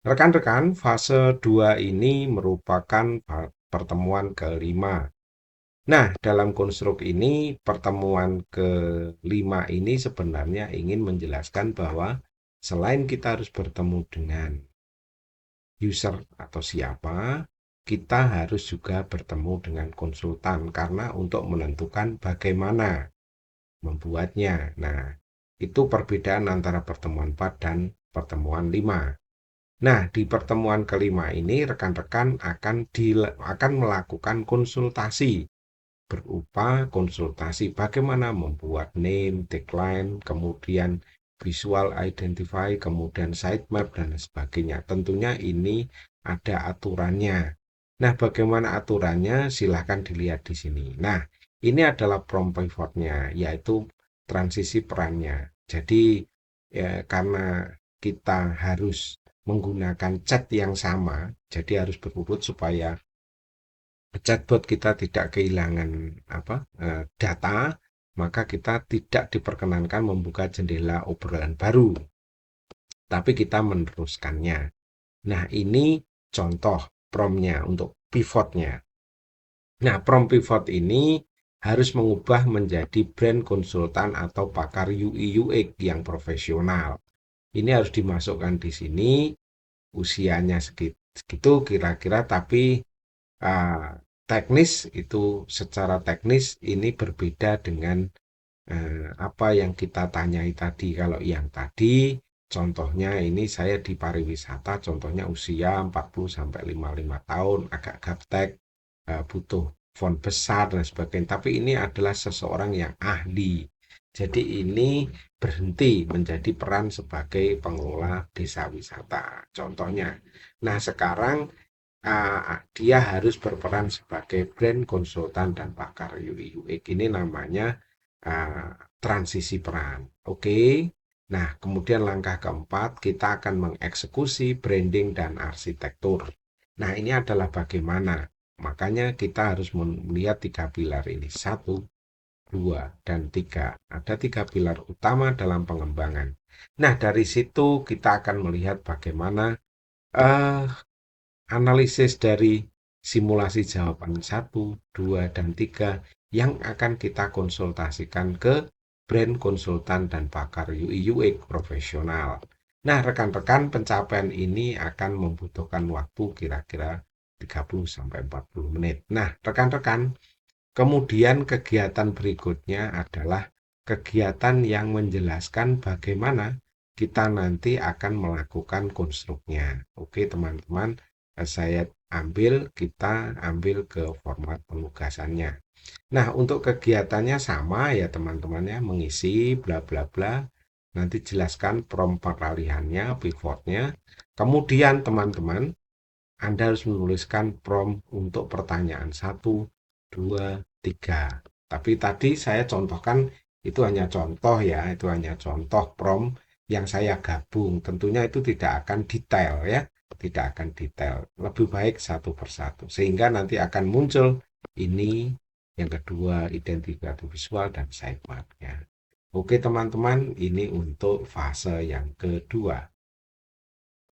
Rekan-rekan, fase 2 ini merupakan pertemuan kelima. Nah, dalam konstruk ini, pertemuan kelima ini sebenarnya ingin menjelaskan bahwa selain kita harus bertemu dengan user atau siapa, kita harus juga bertemu dengan konsultan karena untuk menentukan bagaimana membuatnya. Nah, itu perbedaan antara pertemuan 4 dan pertemuan 5. Nah, di pertemuan kelima ini rekan-rekan akan melakukan konsultasi berupa konsultasi bagaimana membuat name, tagline, kemudian visual identify, kemudian sitemap dan sebagainya. Tentunya ini ada aturannya. Nah, bagaimana aturannya? Silahkan dilihat di sini. Nah, ini adalah prompt pivotnya, yaitu transisi perannya. Jadi, ya, karena kita harus menggunakan chat yang sama, jadi harus berurut supaya chatbot kita tidak kehilangan data, maka kita tidak diperkenankan membuka jendela obrolan baru, tapi kita meneruskannya. Nah, ini contoh promptnya untuk pivotnya. Nah, prompt pivot ini harus mengubah menjadi brand konsultan atau pakar UI UX yang profesional. Ini harus dimasukkan di sini, usianya segitu kira-kira, tapi teknis itu secara teknis ini berbeda dengan apa yang kita tanyai tadi. Kalau yang tadi contohnya ini saya di pariwisata, contohnya usia 40 sampai 55 tahun, agak gaptek, butuh font besar dan sebagainya. Tapi ini adalah seseorang yang ahli. Jadi ini berhenti menjadi peran sebagai pengelola desa wisata. Contohnya. Nah, sekarang dia harus berperan sebagai brand konsultan dan pakar UI UX. Ini namanya transisi peran. Oke. Nah, kemudian langkah keempat, kita akan mengeksekusi branding dan arsitektur. Nah, ini adalah bagaimana. Makanya kita harus melihat tiga pilar ini. Satu, dua, dan tiga. Ada tiga pilar utama dalam pengembangan. Nah, dari situ kita akan melihat bagaimana eh, analisis dari simulasi jawaban satu, 2, dan 3 yang akan kita konsultasikan ke brand konsultan dan pakar UI UX profesional. Nah, rekan-rekan, pencapaian ini akan membutuhkan waktu kira-kira 30-40 menit. Nah, rekan-rekan, kemudian kegiatan berikutnya adalah kegiatan yang menjelaskan bagaimana kita nanti akan melakukan konstruknya. Oke, teman-teman, kita ambil ke format penugasannya. Nah, untuk kegiatannya sama ya teman-teman ya, mengisi bla bla bla. Nanti jelaskan prompt peralihannya, pivotnya. Kemudian teman-teman, Anda harus menuliskan prompt untuk pertanyaan satu, 2, 3. Tapi tadi saya contohkan itu hanya contoh ya, itu hanya contoh prompt yang saya gabung. Tentunya itu tidak akan detail ya, tidak akan detail. Lebih baik satu persatu sehingga nanti akan muncul ini yang kedua identifikasi visual dan sitemapnya. Oke teman-teman, ini untuk fase yang kedua.